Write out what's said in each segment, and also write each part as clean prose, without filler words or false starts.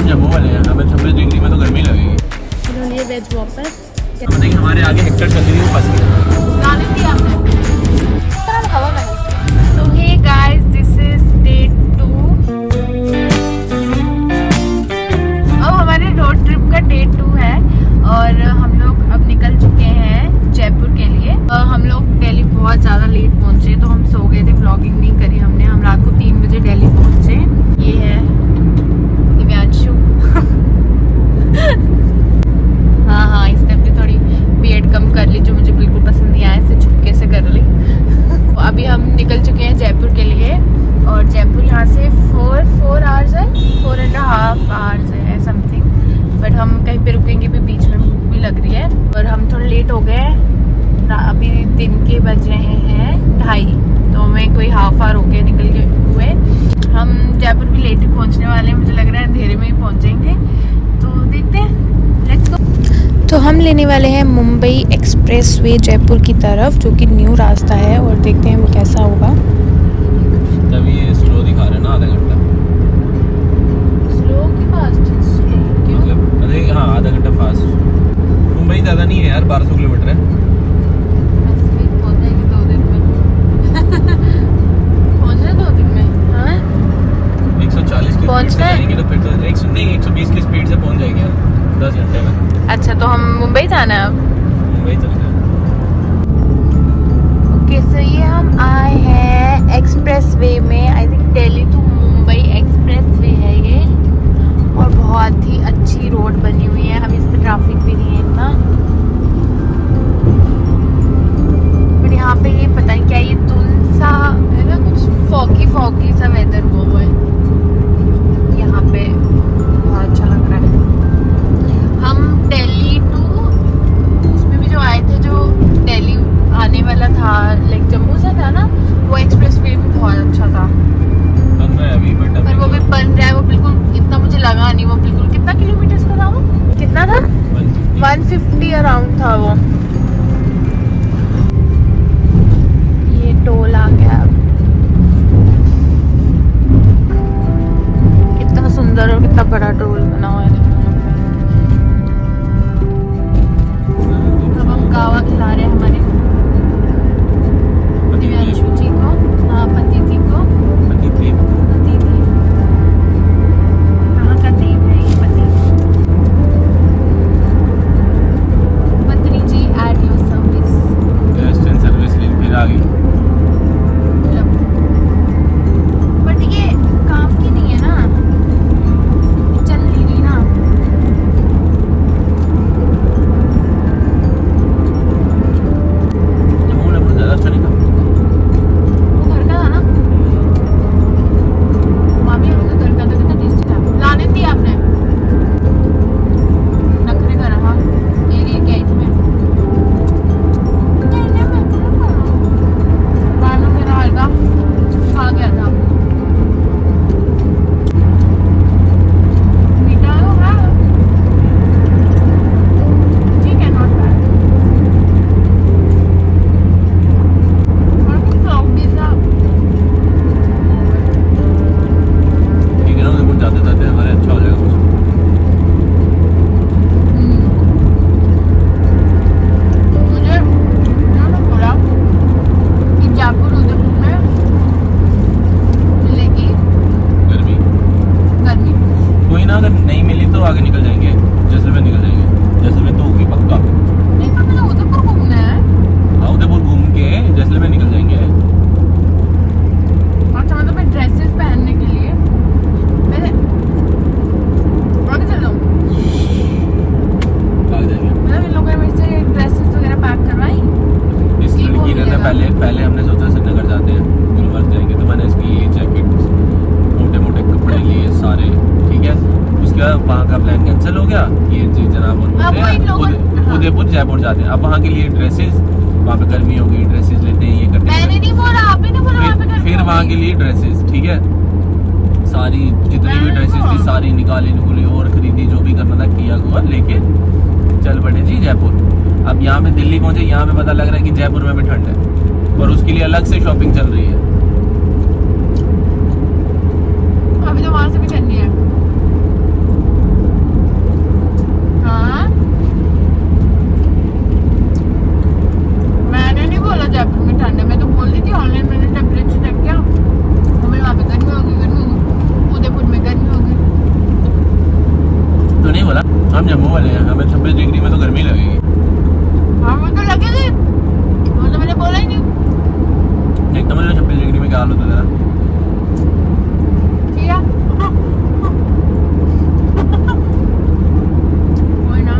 हम जम्मू वाले हैं, हमें 26 डिग्री में तो गर्मी लगेगी। ये वेज वापस देखिए हमारे आगे हेक्टर चल रही है, फंस गई। So hey guys, this is day 2। अब हमारे रोड ट्रिप का डे 2 है और हम लोग अब निकल चुके हैं जयपुर के लिए। हम लोग दिल्ली बहुत ज़्यादा लेट पहुंचे तो हम सो गए थे, व्लॉगिंग नहीं करी हमने। हम रात को 3 बजे दिल्ली पहुंचे। ये है दिव्यांशु। हाँ, इसने अपनी थोड़ी बीएड कम कर ली जो मुझे बिल्कुल पसंद नहीं आया, इसे छुपके से कर ली। अभी हम निकल चुके हैं जयपुर के लिए और जयपुर यहाँ से 4 आवर्स है, 4.5 आवर्स है समथिंग। बट हम कहीं पे रुकेंगे भी, बीच में भूख भी लग रही है और हम थोड़ा लेट हो गए। अभी दिन के बज रहे हैं 2:30, तो हमें कोई हाफ आवर हो गया निकल के हुए। हम जयपुर भी लेट ही पहुँचने वाले हैं, मुझे लग रहा है अंधेरे में ही पहुँचेंगे, तो देखते हैं। Let's go. तो हम लेने वाले हैं मुंबई एक्सप्रेसवे जयपुर की तरफ, जो कि न्यू रास्ता है, और देखते हैं वो कैसा होगा। तभी ये स्लो दिखा रहे हैं ना, आधा घंटा स्लो की फास्ट? क्यों? मतलब अरे हाँ, आधा घंटा फास्ट। मुंबई ज़्यादा नहीं है यार, 1200 किलोमीटर है। बस भी पहुंच जाएगी 2 दिन में। पहुंचना 2 दिन में? हाँ 140 की स्पीड से जाएंगे तो फिर तो 120 की स्पीड से पहुंच जाएंगे 10 घंटे में। अच्छा, तो हम मुंबई जाना है अब। मुंबई चलते हैं। ओके, सो ये हम आए हैं एक्सप्रेसवे में। I think Delhi to Mumbai expressway है ये, और बहुत ही अच्छी रोड बनी हुई है। अभी इस पर ट्रैफिक भी नहीं है इतना, बट यहाँ पे ये पता नहीं क्या, ये धुंध सा है ना, कुछ फॉगी सा वेदर हुआ है यहाँ पे। बहुत अच्छा लग रहा है। हम दिल्ली टू उसमें भी जो आए थे, जो दिल्ली आने वाला था, लाइक जम्मू से था ना, वो एक्सप्रेसवे भी बहुत अच्छा था। बन रहा है अभी, बट पर वो भी बन रहा है, वो बिल्कुल इतना मुझे लगा नहीं। वो बिल्कुल कितना किलोमीटर का था वो? कितना था? 150 अराउंड था वो। ये टोल आ गया। कितना सुंदर और कितना बड़ा टोल बना हुआ है। अब हम गावा खिला रहे हैं हमारे दिव्यांशु जी को। हाँ, पतिथि को। पतिथि कहाँ का देव है ये पति? पत्नी जी at your service. Best in service lane फिर आ गई। बट ये काम की नहीं है ना, चल नहीं रही ना। ज़्यादा अच्छा नहीं था। वो घर का था ना, मामी हम लोग घर का था, कितना टेस्टी था। लाने थी आपने नखरे करा? हाँ, ये क्या आई थी मैं बालों के राल का खा गया था। मीठा तो है, ठीक है, नॉट बैड। और कुछ क्लाउडी सा। ठीक है ना, उधर जाते जाते हमारे अच्छा हो जाएगा कुछ। मुझे उन्होंने बोला कि जयपुर उदयपुर में मिलेगी गर्मी गर्मी। कोई ना, अगर नहीं मिली तो आगे निकल जाएंगे, जैसलमेर निकल जाएंगे। जैसलमेर तो होगी पक्का। नहीं, पर मुझे उदयपुर घूमना है। हाँ, उदयपुर घूम के जैसलमेर निकल जाएंगे। अच्छा, मतलब मैं ड्रेसेस पहनने के लिए मैंने आगे चल जाऊँ? आगे जाएंगे। मतलब इन लोगों ने मेरे से ड्रेसेस वगैरह पैक करवाई। इस लड़की ने पहले हमने सोचा श्रीनगर जाते हैं, गुलमर्ग जाएंगे, तो मैंने इसकी जैकेट, मोटे मोटे कपड़े लिए सारे, ठीक है। उसके बाद वहाँ का प्लान कैंसिल हो गया। ये जी जनाब उदयपुर जयपुर जाते हैं। अब वहाँ के लिए ड्रेसेस, वहाँ पे गर्मी हो गई, ड्रेसेस लेते हैं, ये करते हैं। मैंने नहीं बोला, आपने नहीं बोला वहाँ पे गर्मी फिर होगी। वहाँ के लिए ड्रेसेस, ठीक है, सारी जितनी भी ड्रेसेस थी सारी निकाली निकुली और खरीदी, जो भी करना था किया हुआ, लेके चल पड़े जी जयपुर। अब यहाँ पे दिल्ली पहुंचे, यहाँ पे पता लग रहा है कि जयपुर में भी ठंड है, और उसके लिए अलग से शॉपिंग चल रही है। अभी तो वहाँ से भी करनी है। हम जम्मू वाले हैं, हमें 26 डिग्री में तो गर्मी लगेगी। हाँ वो तो लगेगी, वो तो मैंने बोला ही नहीं। देख तो मुझे 26 डिग्री में क्या हाल होता है तेरा। किया कोई ना,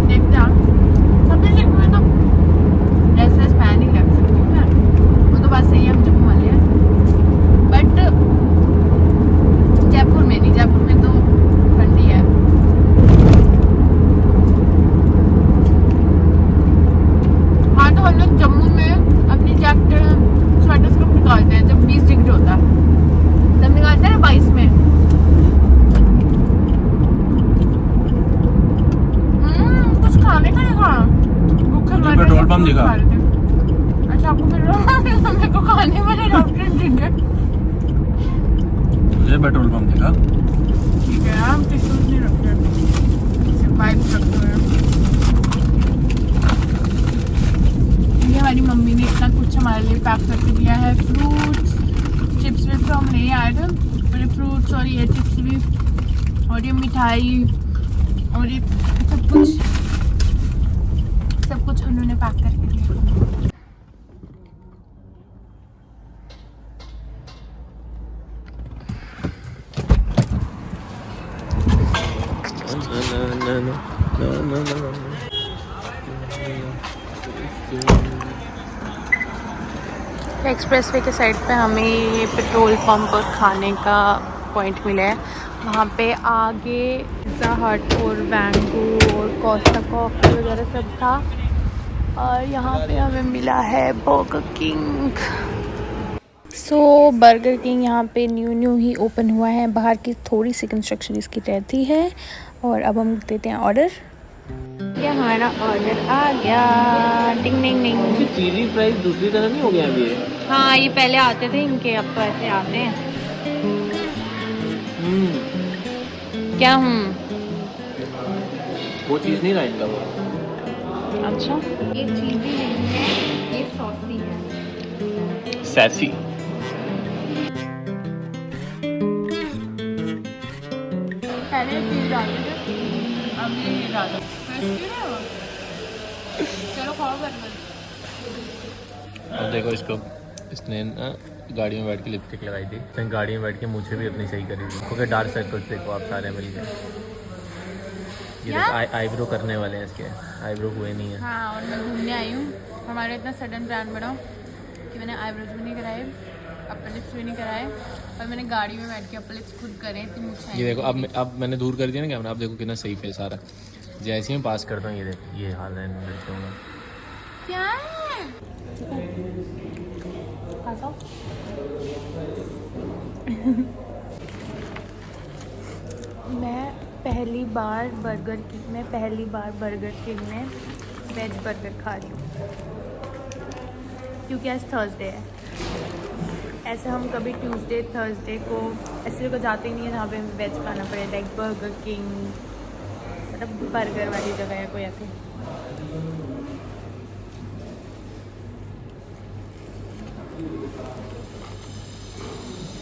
देखता 26 डिग्री में तो ड्रेस पहन ही लग सकती हूँ मैं, वो तो बात सही है, हम जम्मू वाले हैं। बट जयपुर में नहीं, जयपुर में तो ठंडी है। हाँ तो हम लोग जम्मू में अपनी जैकेट स्वेटर स्कर्ट निकालते हैं जब 20 डिग्री होता है, तब निकालते हैं ना 22 में। कुछ खाने का नहीं खाना, भूखे मर रहे थे, पेट्रोल पंप दिखा। खा रहे थे। अच्छा आपको मेरे को खाने वाले डॉक्टर देंगे। मुझे पेट्रोल पंप दिखा। ठीक है, हम टिश्यूज नहीं रखते, सिर्फ वाइप्स रखते हैं। ये हमारी मम्मी ने इतना कुछ हमारे लिए पैक करके दिया है, फ्रूट्स, चिप्स विप्स तो हम नहीं आए थे, और ये फ्रूट्स और ये चिप्स भी और ये मिठाई और ये सब कुछ उन्होंने पैक करके दिया। एक्सप्रेसवे के साइड पे हमें ये पेट्रोल पंप और खाने का पॉइंट मिला है। वहाँ पे आगे पिज़्ज़ा हट और बैंगो और कोस्टा कॉफ़ी वगैरह सब था, और यहाँ पे हमें मिला है बर्गर किंग। बर्गर किंग यहाँ पे न्यू ही ओपन हुआ है, बाहर की थोड़ी सी कंस्ट्रक्शन इसकी रहती है। और अब हम देते हैं ऑर्डर। ये हमारा ऑर्डर आ गया, डिंग डिंग डिंग। चीज़ी फ्राइज दूसरी तरह नहीं हो गया अभी ये? हाँ ये पहले आते थे इनके, अब तो ऐसे आते हैं। क्या वो चीज़ नहीं रहा इनका वो। अच्छा ये चीज़ी नहीं है, ये सॉसी है, सैसी। पहले चीज़ डालते थे, अब ये डालो। चलो खाओ बर्गर। अब देखो इसको, इसने ना गाड़ी में बैठ के लिपस्टिक लगाई थी, इसने गाड़ी में बैठ के मुझे भी अपनी सही करी थी, क्योंकि डार्क सर्कल्स देखो आप सारे मिल गए। ये देखो आईब्रो करने वाले हैं इसके, आईब्रो हुए नहीं है। हाँ और मैं घूमने आई हूँ, हमारे इतना सडन प्लान बना कि मैंने आईब्रोज भी नहीं कराए, अपर लिप्स भी नहीं कराए, और मैंने गाड़ी में बैठ के अपर लिप्स खुद करे थे मुझे। ये देखो अब मैंने दूर कर दिया ना कैमरा, आप देखो कितना सही फेस आ रहा है। जैसे ही मैं पास करता हूँ ये देखो ये हाल है इन लड़कियों का। क्या है? मैं पहली बार बर्गर किंग में वेज बर्गर खा रही हूँ, क्योंकि आज थर्सडे है। ऐसे हम कभी ट्यूसडे थर्सडे को ऐसे जगह जाते ही नहीं है जहाँ पे वेज खाना पड़े, लाइक बर्गर किंग, मतलब बर्गर वाली जगह है कोई ऐसे।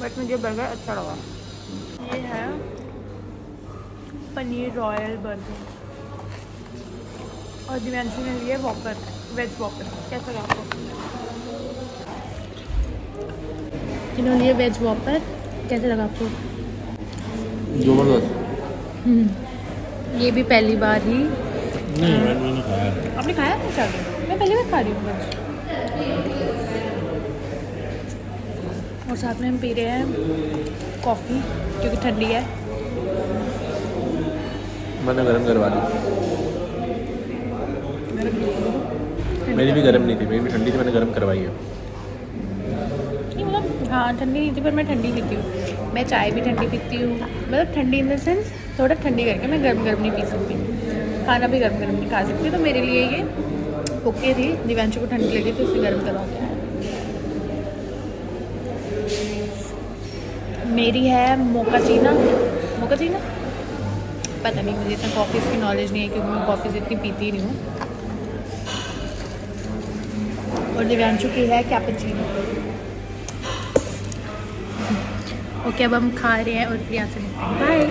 बट मुझे बर्गर अच्छा लगा। ये है पनीर रॉयल बर्गर, और दिव्यांशु ने लिए वॉकर, वेज वॉकर। कैसा लगा आपको? इन्होंने लिए वेज वॉकर, कैसा लगा आपको? जबरदस्त। ये भी पहली बार ही। नहीं मैंने खाया। आपने खाया था? चलो मैं पहली बार खा रही हूँ वेज। और साथ में हम पी रहे हैं कॉफ़ी, क्योंकि ठंडी है। मैंने गरम करवा दी। मेरी भी गरम नहीं थी, मेरी भी ठंडी थी, मैंने गरम करवाई है। नहीं मतलब हाँ ठंडी नहीं थी, पर मैं ठंडी पीती हूँ। मैं चाय भी ठंडी पीती हूँ, मतलब ठंडी इन द सेंस थोड़ा ठंडी करके, मैं गर्म नहीं पी सकती, खाना भी गर्म नहीं खा सकती। तो मेरे लिए ये ओके थी। दिव्यांशु को ठंडी लगी तो उसे गर्म करवा के आया। मेरी है मोकाचीना, पता नहीं, मुझे इतना कॉफ़ी की नॉलेज नहीं है, क्योंकि मैं कॉफ़ी इतनी पीती नहीं हूँ। और दिव्यांशु की है कैपेचिनो। ओके अब हम खा रहे हैं और फिर यहाँ से बाय।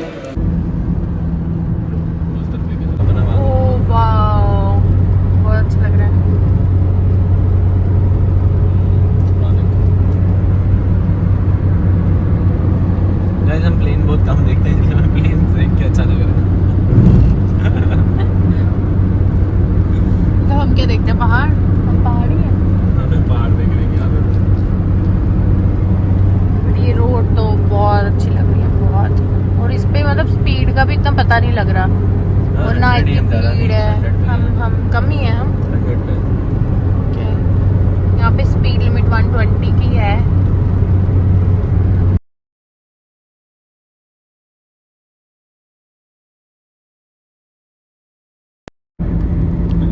ओह वाह बहुत अच्छा लग रहा है। गाइस हम प्लेन बहुत कम देखते हैं, इसलिए हमें प्लेन से क्या अच्छा लग रहा है। तो हम क्या देखते हैं, पहाड़? हम पहाड़ ही हैं। हमें पहाड़ देख रहे हैं यहाँ पे। ये रोड तो बहुत अच्छी लग रही है बहुत, और इस पे मतलब स्पीड का भी इतना पता नहीं लग रहा और ना इतनी भीड़ है। हम कम ही है हम। 100 पे। Okay. यहाँ पे स्पीड लिमिट 120 की है।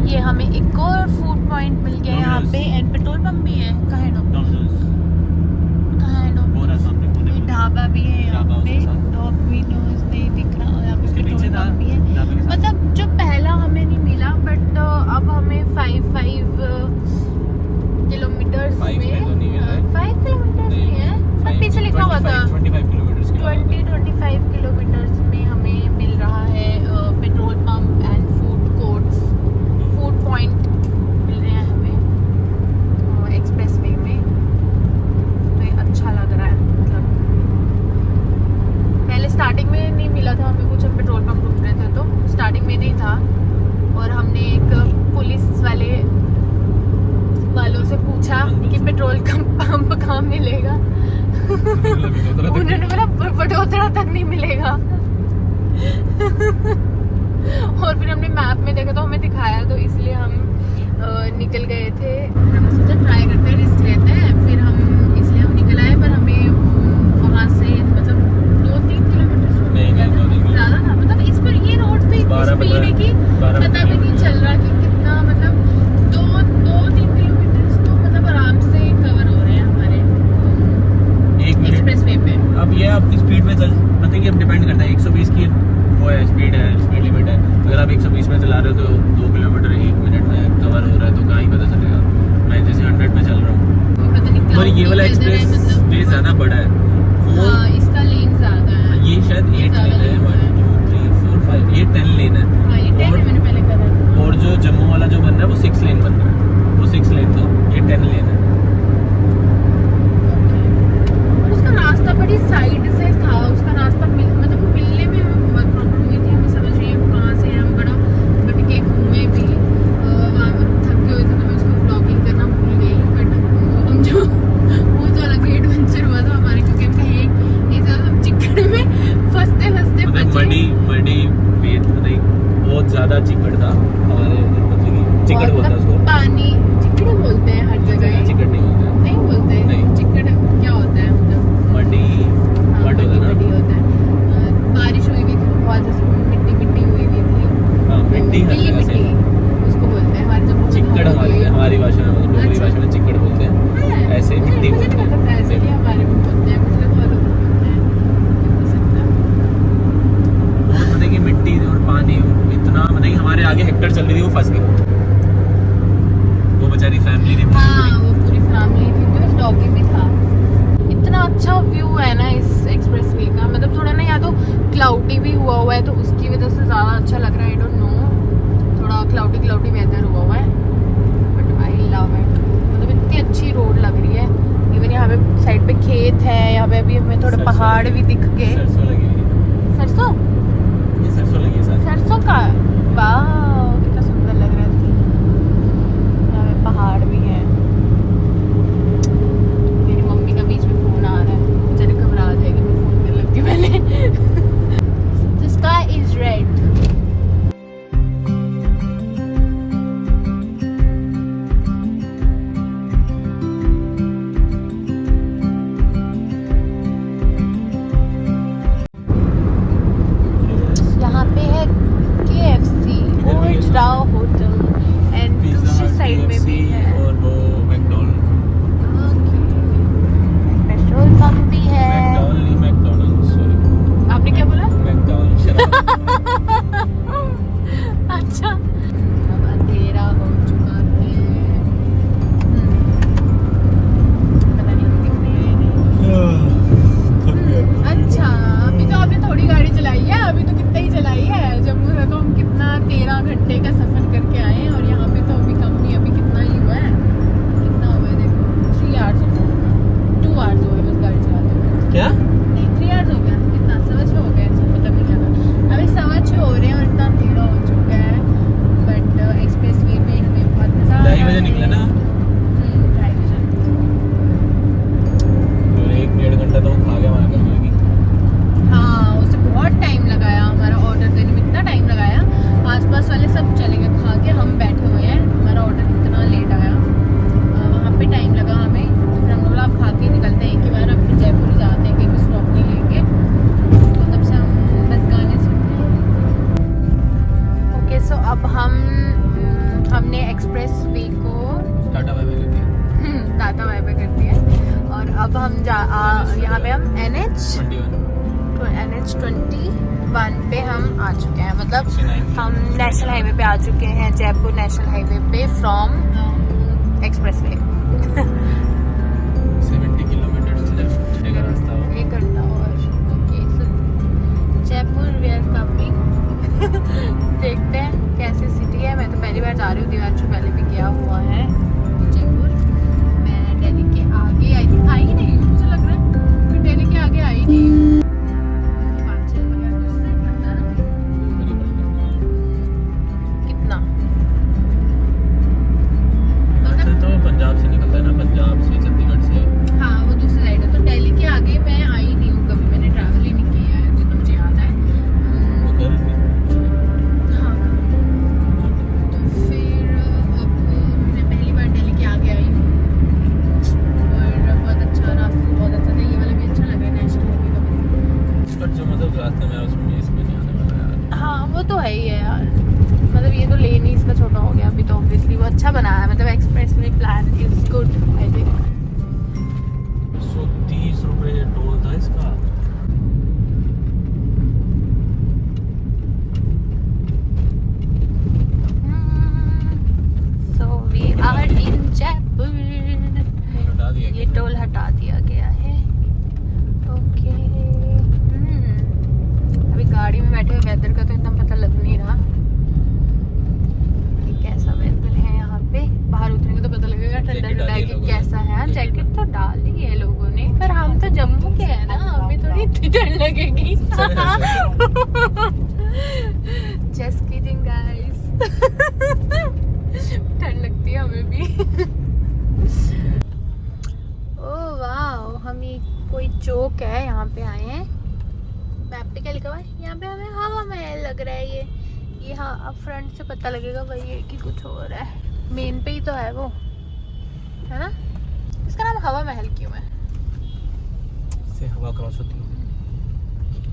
ये हमें एक और फूड पॉइंट मिल गया यहाँ पे, एंड पेट्रोल पंप भी है। कहाँ है ढाबा भी है यहाँ पे, डोमिनोज नहीं दिख रहा, और यहाँ पे पेट्रोल पंप भी है। मतलब जो पहला हमें नहीं मिला, बट अब हमें 5 किलोमीटर्स में 5 किलोमीटर्स नहीं है, बट पीछे लिखा हुआ था 20-25 किलोमीटर्स में हमें मिल रहा है petrol pump and food courts, food point मिल रहे हैं हमें एक्सप्रेस वे में। तो ये अच्छा लग रहा है। मतलब पहले स्टार्टिंग में नहीं मिला था हमें कुछ, हम पेट्रोल पंप रुक रहे थे तो स्टार्टिंग में नहीं था, और हमने एक पुलिस वालों से पूछा कि पेट्रोल पंप कहाँ मिलेगा। उन्होंने बोला वडोदरा तक नहीं मिलेगा। और फिर हमने मैप में देखा तो हमें दिखाया, तो इसलिए हम निकल गए थे। हमने सोचा ट्राई करते हैं, रिस्क लेते हैं, फिर हम इसलिए हम निकल आए। पर हमें वहाँ से मतलब 2-3 किलोमीटर ज़्यादा था। मतलब इस पर ये रोड पे इतनी स्पीड है कि पता भी नहीं चल रहा कि कितना, मतलब 2-3 किलोमीटर तो मतलब आराम से कवर हो रहे हैं हमारे एक्सप्रेस वे पे। अब ये अपनी स्पीड में चल, पता कि अब डिपेंड करता है 120 की वो है स्पीड लिमिट है। अगर आप 120 में चला रहे हो तो 2 किलोमीटर 1 मिनट में कवर हो रहा है, तो कहाँ ही पता चलेगा। मैं जैसे 100 पे चल रहा हूँ, पता नहीं पर ये वाला एक्सप्रेस वे ज़्यादा बड़ा है। वो इसका लेन ज़्यादा है, ये शायद 8 लेन है, 1 2 3 4 5, ये 10 लेन है। ये 10 है, मैंने पहले करा। और जो जम्मू वाला जो बन रहा है वो 6 लेन बन रहा है, वो 6 लेन था, ये 10 लेन है। और उसका रास्ता बड़ी साइड से था, उसका रास्ता मतलब मिलने में हमें बहुत प्रॉब्लम हुई थी। हमें समझ रही है कहाँ से हम बड़ा भटके घूमे भी, वहाँ थक गए थे, तो मैं उसको व्लॉगिंग करना भूल गई। बट हम जो वो जो अलग एडवेंचर हुआ था हमारे, क्योंकि हम कहीं ऐसा हम चिकड़ में फंसते मडी वेट बताइए, बहुत ज़्यादा चिकड़ था हमारे, मतलब चिकड़ बोलता है उसको, पानी चिकड़ बोलते हैं हर जगह। चिकड़ नहीं बोलते, नहीं बोलते हैं, नहीं। चिकड़ क्या होता है? मतलब मडी मड होता है ना, मडी होता है। बारिश हुई हुई थी तो बहुत जैसे मिट्टी हुई हुई थी। हाँ मिट्टी गीली मिट्टी उसको बोलते हैं हमारे जब चिकड़, हमारी भाषा में, मतलब डोगरी भाषा में चिकड़ बोलते हैं। ऐसे मिट्टी मुझे नहीं पता था ऐसे कि हमारे में बोलते हैं, मुझे लगा और बोलते हैं, क्या हो सकता है। बहुत मतलब कि मिट्टी और पानी इतना, मतलब कि हमारे आगे हेक्टर चल रही थी, वो फंस गई। वो बेचारी फैमिली थी, हाँ वो पूरी फैमिली थी, तो डॉगी भी था। इतना अच्छा व्यू है ना इस एक्सप्रेस वे का, मतलब थोड़ा ना या तो क्लाउडी भी हुआ है तो उसकी वजह से ज़्यादा अच्छा लग रहा है। आई डोंट नो, थोड़ा क्लाउडी वेदर हुआ है, बट आई लव इट। मतलब इतनी अच्छी रोड लग रही है। इवन यहाँ पे साइड पे खेत है, यहाँ पे अभी हमें थोड़े पहाड़ भी दिख गए। सरसों लगी है, सरसों, ये सरसों लगी है सारी। सरसों का वाह कितना सुंदर लग रहा है। यहाँ पे पहाड़ भी है। मेरी मम्मी का बीच में फोन आ रहा है, बेचारी घबरा जाएगी मैं फोन करने लगती मैंने। The sky is red. यहाँ पे है KFC, old Rao hotel, and दूसरी साइड में भी है। और वो घंटे का सफर करके आए हैं और यहाँ पे तो अभी कम नहीं, अभी कितना ही हुआ है, कितना हुआ है देखो 3 आवर्स हो गए, 2 आवर्स हो गए बस गाड़ी चलाते हुए। क्या नहीं 3 आवर्स हो गया, कितना 6:15 हो गए, अच्छा पता नहीं लगा। अभी 6:15 हो रहे हैं और इतना अंधेरा हो चुका है, बट एक्सप्रेस वे में हमें बहुत मजा आया। 2:30 बजे निकले ना, 2:30 बजे। तो 1-1.5 घंटा तो खा गया वहाँ पर। हाँ उसे बहुत टाइम लगाया, हमारा ऑर्डर देने में इतना टाइम लगाया, आसपास वाले सब चले गए खा के, हम बैठे हुए हैं, हमारा ऑर्डर इतना लेट आया, वहाँ पे टाइम लगा हमें। तो फिर हम लोग आप खा के निकलते हैं एक ही बार, अब फिर जयपुर ही जाते हैं, कहीं भी स्टॉप नहीं लेंगे, तो तब से हम बस गाने सुनते हैं। ओके सो अब हमने एक्सप्रेस वे को टाटा बाय बाय कर दिया। टाटा बाय बाय कर दिया और अब हम यहाँ पे हम NH21 पे हम आ चुके हैं, मतलब हम नेशनल हाईवे पे आ चुके हैं, जयपुर नेशनल हाईवे पे from express way. 70 kilometre left का रास्ता हो। 1 घंटा और। Okay so Jaipur we are coming. देखते हैं कैसी सिटी है, मैं तो पहली बार जा रही हूँ, दिवांशु पहले भी गया हुआ है जयपुर। मैं दिल्ली के आगे आई नहीं, मुझे लग रहा है मैं दिल्ली के आगे आई नहीं हूँ। कितना तो पंजाब से निकलता है ना, पंजाब से चंडीगढ़ से। हाँ वो दूसरी साइड है, तो दिल्ली के आगे मैं आई नहीं हूँ कभी, मैंने ट्रैवल ही नहीं किया है जितना मुझे याद है। हाँ तो फिर अब मैं पहली बार दिल्ली के आगे आई हूँ और बहुत अच्छा रास्ता, बहुत अच्छा था, ये वाला भी अच्छा लगा नेशनल हाईवे का भी। जो मतलब रास्ते में उसमें इसमें नहीं आने वाला यार। हाँ वो तो है ही है यार, मतलब ये तो लेन ही इसका छोटा हो गया अभी, तो ऑब्वियसली वो अच्छा बनाया है, मतलब express way plan is good I think. 130 रुपए टोल था इसका। So we are in Jaipur. हटा दिया ये टोल हटा दिया गया है। ओके अभी गाड़ी में बैठे हुए वेदर का तो इतना पता लग नहीं रहा कि कैसा वेदर है यहाँ पे, बाहर उतरेंगे तो पता लगेगा ठंडा ठंडा कि कैसा है। जैकेट तो डाल ली है लोगों ने, पर हम तो जम्मू के हैं ना, हमें थोड़ी इतनी ठंड लगेगी। Just kidding guys. ठंड लगती है हमें भी। ओह वाओ, हम ये कोई चौक है यहाँ पे आए हैं, मैप पे क्या लिखा हुआ है, यहाँ पे हमें हवा महल लग रहा है ये। हाँ अब फ्रंट से पता लगेगा वही है कि कुछ और है, मेन पे ही तो है वो, है ना। इसका नाम हवा महल क्यों है? से हवा क्रॉस होती है।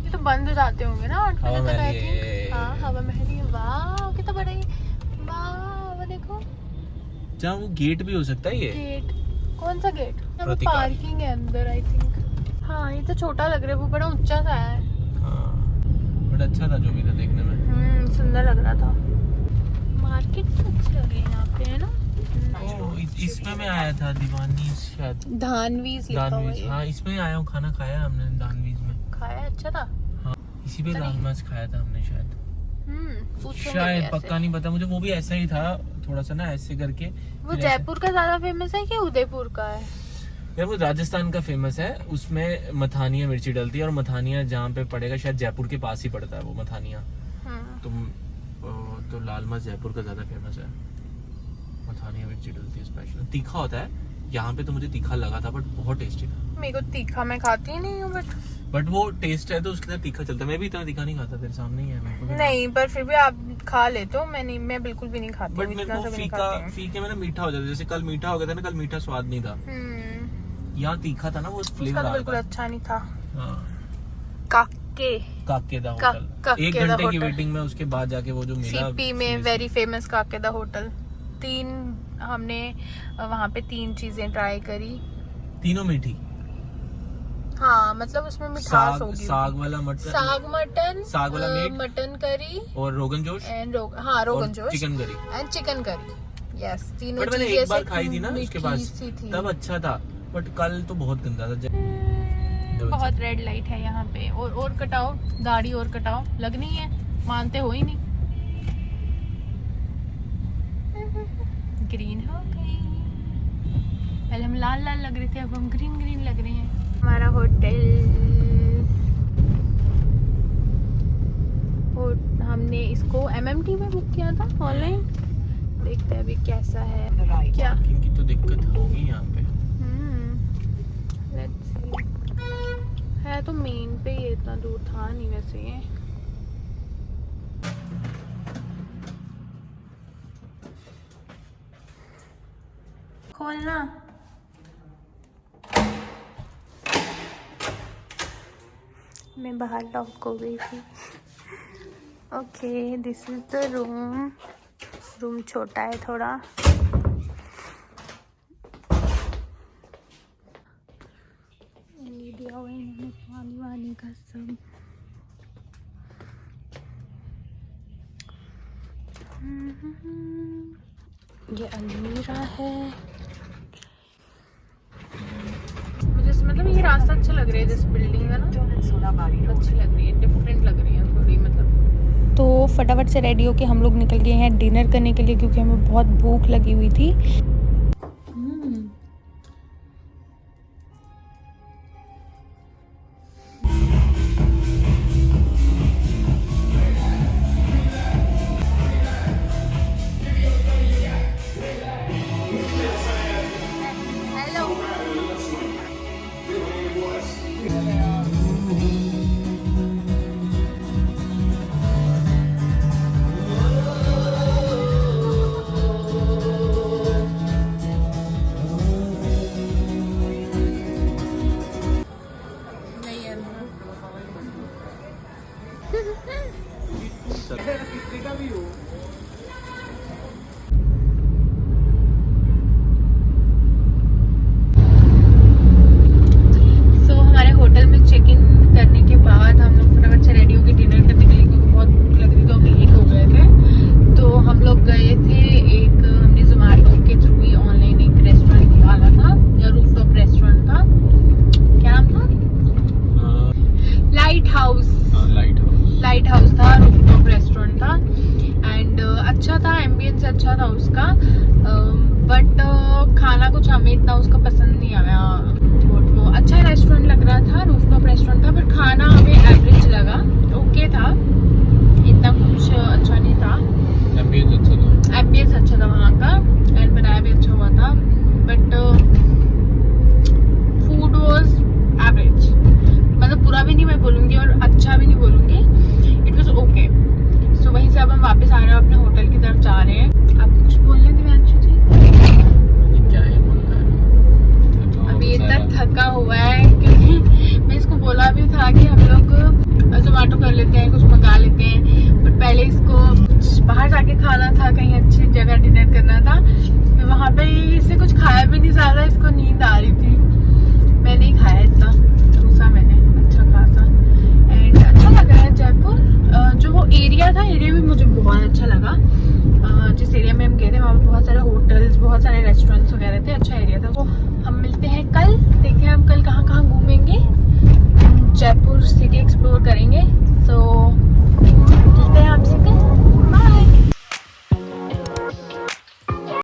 ये तो बंद हो जाते होंगे ना 8 बजे तक आई थिंक। हाँ हवा महल ही है। वाह कितना बड़ा है, वाह देखो। जहाँ वो गेट भी हो सकता है ये। गेट कौन सा गेट? प्रतिकार। पार्किंग है अंदर आई थिंक। हाँ ये तो छोटा लग रहा है, वो बड़ा ऊंचा सा है। हाँ बट अच्छा था जो भी था देखने में। सुंदर लग रहा था। मार्केट तो अच्छी लग रही है यहाँ पे, है ना। इसमें मैं आया था दीवानी शायद, धानवीज लिखा हुआ दानवीज। है। हाँ इसमें आया हूँ, खाना खाया हमने दानवीज में। खाया अच्छा था। हाँ इसी पे लाल माछ खाया था हमने शायद। पूछेंगे शायद कैसे। पक्का नहीं पता मुझे, वो भी ऐसा ही था थोड़ा सा ना ऐसे करके। वो जयपुर का ज्यादा फेमस है कि उदयपुर का है? यार वो राजस्थान का फेमस है, उसमें मथानिया मिर्ची डलती है, और मथानिया जहाँ पे पड़ेगा शायद जयपुर के पास ही पड़ता है वो मथानिया। तो लाल माछ जयपुर का ज्यादा फेमस है, मथानिया मिर्ची डलती है, स्पेशल तीखा होता है। यहाँ पे तो मुझे तीखा लगा था बट बहुत टेस्टी था। मेरे को तीखा मैं खाती ही नहीं हूँ बट वो टेस्ट है तो उसके साथ तीखा चलता है। मैं भी इतना तीखा नहीं खाता, तेरे सामने ही है। मेरे को भी नहीं, पर फिर भी आप खा लेते हो, मैं बिल्कुल भी नहीं खाती। बट मेरे को फीके में ना मीठा हो जाता है, जैसे कल मीठा हो गया था ना, कल मीठा स्वाद नहीं था। यहाँ तीखा था ना, वो फ्लेवर उसका तो आ बिल्कुल रहा था। अच्छा नहीं था। हाँ काके दा होटल, काके 1 दा घंटे की होटल। वेटिंग में, उसके बाद जाके वो जो मिला सीपी में वेरी फेमस काकेदा होटल। हमने वहाँ पे 3 चीजें ट्राई करी, तीनों मीठी। हाँ मतलब उसमें मिठास होगी। साग वाला मटन, साग वाला मीट, मटन करी और rogan josh and rogan josh, chicken curry and chicken curry. Yes तीनों बट मैंने चीजें एक बार से खाई थी ना उसके बाद, मीठी थी। तब अच्छा था, बट कल तो बहुत गंदा था। बहुत रेड लाइट है यहाँ पे, और कटाओ गाड़ी, और कटाओ, लगनी है, मानते हो ही नहीं। ग्रीन हो गई। पहले हम लाल लाल लग रहे थे, अब हम ग्रीन ग्रीन लग रहे हैं। हमारा होटल, और हमने इसको MMT में बुक किया था ऑनलाइन। देखते हैं अभी कैसा है। क्या पार्किंग की तो दिक्कत होगी यहाँ पे। Let's see. है तो मेन पे ही, इतना दूर था नहीं वैसे ये। खोलना। मैं बाहर लॉक हो गई थी। Okay, this is the room. Room छोटा है थोड़ा। ये दिया हुआ है इन्होंने पानी वानी का सब। ये अलमीरा है। मुझे मतलब ये रास्ता अच्छा लग रहा है, जैसे बिल्डिंग है ना, अच्छी लग रही है, डिफरेंट लग रही है थोड़ी मतलब। तो फटाफट से रेडी होके हम लोग निकल गए हैं डिनर करने के लिए, क्योंकि हमें बहुत भूख लगी हुई थी। लाइट हाउस था, रूफटॉप रेस्टोरेंट था एंड अच्छा था, एम्बियंस अच्छा था उसका, बट खाना कुछ हमें इतना उसका पसंद नहीं आया। वो अच्छा रेस्टोरेंट लग रहा था, रूफटॉप रेस्टोरेंट था, बट खाना हमें एवरेज लगा, ओके था, इतना कुछ अच्छा नहीं था। एम्बियंस अच्छा था वहाँ का एंड बनाया भी अच्छा हुआ था, बट फूड वॉज एवरेज, मतलब बुरा भी नहीं मैं बोलूँगी और अच्छा भी नहीं बोलूँगी, इट वॉज ओके। सो वहीं से अब हम वापस आ रहे हैं, अपने होटल की तरफ जा रहे हैं। आपको कुछ बोलने थे दिव्यांशु जी? क्या ही बोलना है, अभी इतना थका हुआ है, क्योंकि मैं इसको बोला भी था कि हम लोग जोमेटो कर लेते हैं, कुछ मंगा लेते हैं, बट पहले इसको कुछ बाहर जाके खाना था, कहीं अच्छी जगह डिनर करना था। फिर वहाँ पे इससे कुछ खाया भी नहीं ज़्यादा, इसको नींद आ रही थी, मैं नहीं खाया इतना, दूसरा मैंने अच्छा खासा। एंड अच्छा लग रहा है जयपुर, जो वो एरिया था, एरिया भी मुझे बहुत अच्छा लगा। जिस एरिया में हम गए थे वहाँ पे बहुत सारे होटल्स, बहुत सारे रेस्टोरेंट्स वगैरह थे, अच्छा एरिया था।